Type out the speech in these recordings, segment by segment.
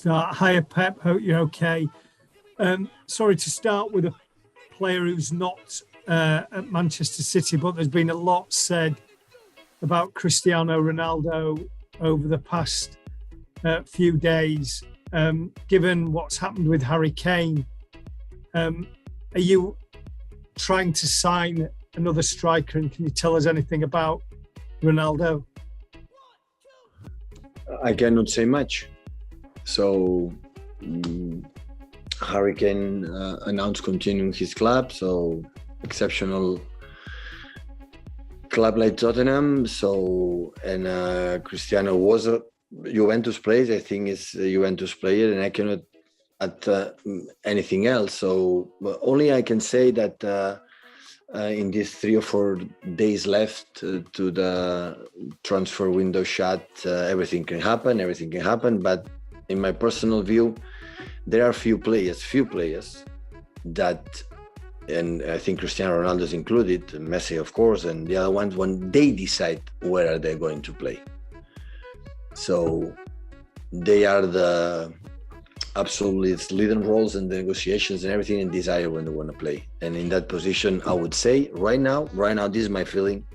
Start. Hiya, Pep. Hope you're okay. Sorry to start with a player who's not at Manchester City, but there's been a lot said about Cristiano Ronaldo over the past few days. Given what's happened with Harry Kane, are you trying to sign another striker? And can you tell us anything about Ronaldo? I cannot say much. So Harry Kane announced continuing his club, so exceptional club like Tottenham. So and Cristiano was a Juventus player. I think it's a Juventus player, and I cannot add anything else. So only I can say that in these 3 or 4 days left to the transfer window shut, everything can happen. But in my personal view, there are few players that, and I think Cristiano Ronaldo is included, Messi of course, and the other ones, when they decide where are they going to play. So they are the absolutely leading roles in the negotiations and everything, and desire when they want to play. And in that position, I would say right now, this is my feeling.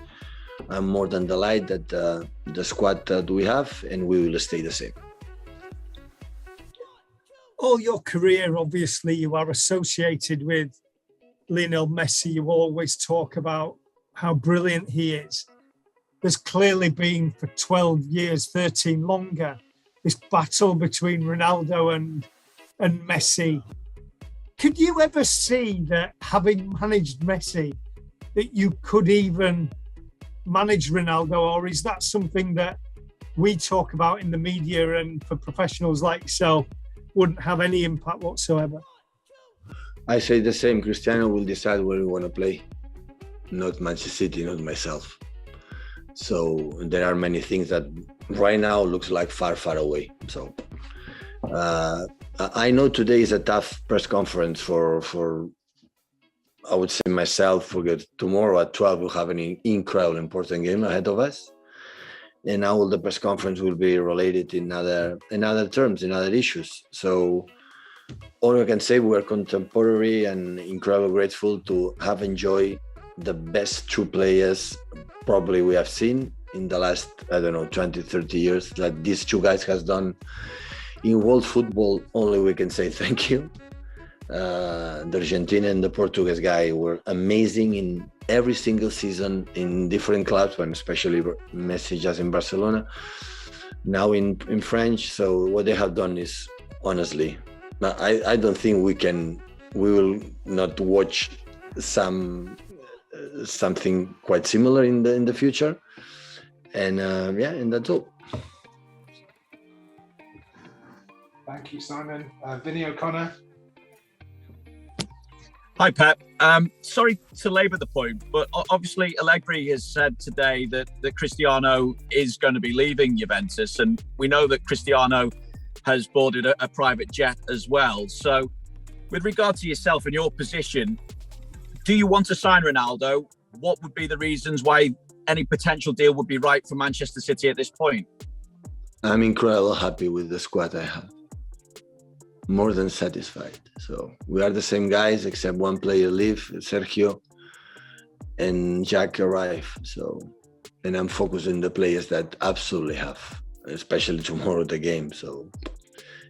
I'm more than delighted that the squad that we have, and we will stay the same. All your career, obviously, you are associated with Lionel Messi. You always talk about how brilliant he is. There's clearly been for 12 years, 13 longer, this battle between Ronaldo and Messi. Could you ever see that, having managed Messi, that you could even manage Ronaldo? Or is that something that we talk about in the media and for professionals like yourself wouldn't have any impact whatsoever? I say the same. Cristiano will decide where we want to play, not Manchester City, not myself. So there are many things that right now looks like far, far away. So I know today is a tough press conference for I would say myself, because tomorrow at 12 we'll have an incredible important game ahead of us. And now the press conference will be related in other terms, in other issues. So all I can say, we are contemporary and incredibly grateful to have enjoyed the best 2 players probably we have seen in the last, 20, 30 years that these 2 guys has done in world football. Only we can say thank you. The Argentine and the Portuguese guy were amazing in every single season in different clubs, but especially Messi just in Barcelona, now in French. So what they have done is, honestly, I don't think we will not watch something quite similar in the future. And and that's all. Thank you, Simon. Vinny O'Connor. Hi, Pep. Sorry to labour the point, but obviously Allegri has said today that Cristiano is going to be leaving Juventus, and we know that Cristiano has boarded a private jet as well. So with regard to yourself and your position, do you want to sign Ronaldo? What would be the reasons why any potential deal would be right for Manchester City at this point? I'm incredibly happy with the squad I have. More than satisfied. So we are the same guys, except one player leave, Sergio, and Jack arrive. So, and I'm focused on the players that absolutely have, especially tomorrow the game. So,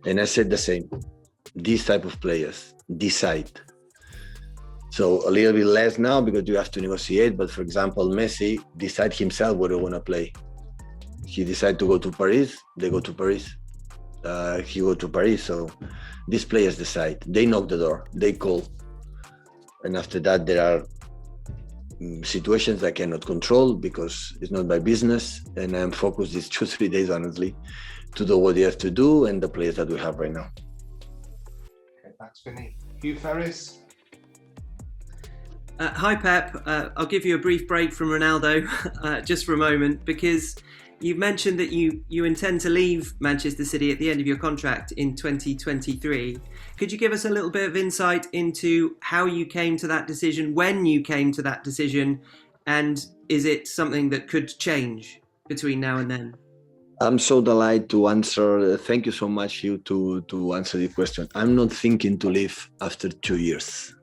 and I said the same. These type of players decide. So a little bit less now because you have to negotiate. But for example, Messi decide himself where he want to play. He decide to go to Paris. They go to Paris. He go to Paris. So these players decide. They knock the door. They call. And after that, there are situations I cannot control because it's not my business. And I'm focused these 2-3 days, honestly, to do what they have to do and the players that we have right now. Okay, thanks, Vinny. Hugh Ferris. Hi, Pep. I'll give you a brief break from Ronaldo just for a moment, because you've mentioned that you intend to leave Manchester City at the end of your contract in 2023. Could you give us a little bit of insight into how you came to that decision, when you came to that decision, and is it something that could change between now and then? I'm so delighted to answer. Thank you so much, Hugh, to answer the question. I'm not thinking to leave after 2 years.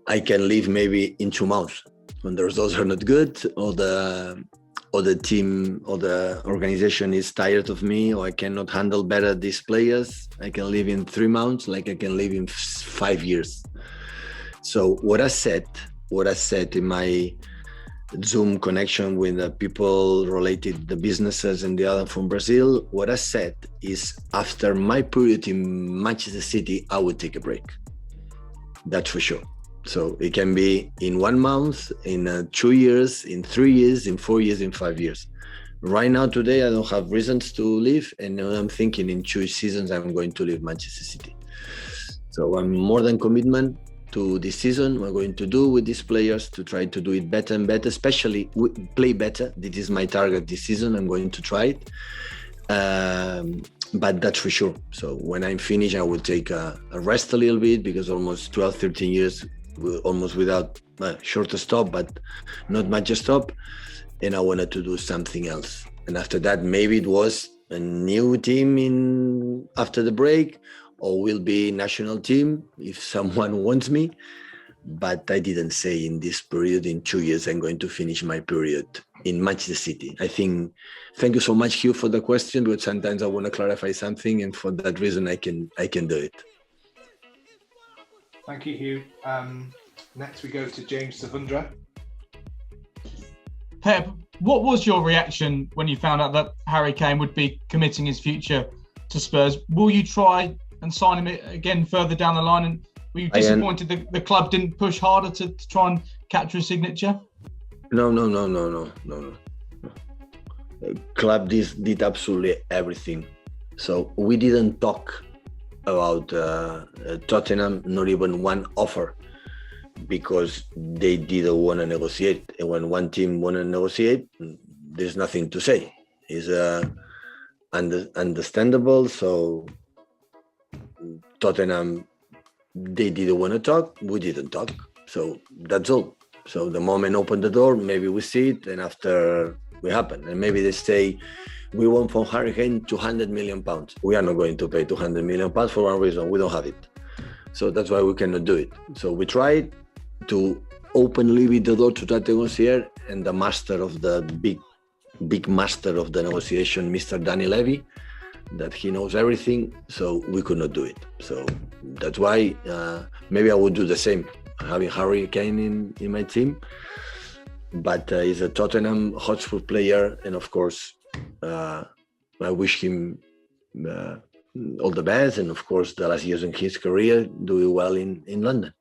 I can leave maybe in 2 months when the results are not good, or the team or the organization is tired of me, or I cannot handle better these players. I can leave in 3 months, like I can leave in 5 years. So what I said in my Zoom connection with the people related the businesses and the other from Brazil, what I said is after my period in Manchester City, I would take a break. That's for sure. So it can be in 1 month, in 2 years, in 3 years, in 4 years, in 5 years. Right now, today, I don't have reasons to leave, and I'm thinking in 2 seasons I'm going to leave Manchester City. So I'm more than commitment to this season. We're going to do with these players to try to do it better and better, especially play better. This is my target this season. I'm going to try it. But that's for sure. So when I'm finished, I will take a rest a little bit, because almost 12, 13 years, almost without short stop, but not much stop. And I wanted to do something else. And after that, maybe it was a new team after the break, or will be national team if someone wants me. But I didn't say in this period, in 2 years, I'm going to finish my period in Manchester City. I think, thank you so much, Hugh, for the question, but sometimes I want to clarify something, and for that reason, I can do it. Thank you, Hugh. Next, we go to James Savundra. Pep, what was your reaction when you found out that Harry Kane would be committing his future to Spurs? Will you try and sign him again further down the line? And were you disappointed that the club didn't push harder to try and capture a signature? No. Club did absolutely everything. So we didn't talk about Tottenham, not even one offer, because they didn't want to negotiate. And when one team want to negotiate, there's nothing to say. It's understandable. So Tottenham, they didn't want to talk. We didn't talk. So that's all. So the moment open the door, maybe we see it, and after we happen. And maybe they say, we want from Harry Kane 200 million pounds. We are not going to pay 200 million pounds for one reason. We don't have it. So that's why we cannot do it. So we tried to openly leave the door to that negotiator, and the master of the big master of the negotiation, Mr. Danny Levy, that he knows everything. So we could not do it. So that's why maybe I would do the same, having Harry Kane in my team. But he's a Tottenham Hotspur player, and of course, I wish him all the best, and of course, the last years in his career, do well in London.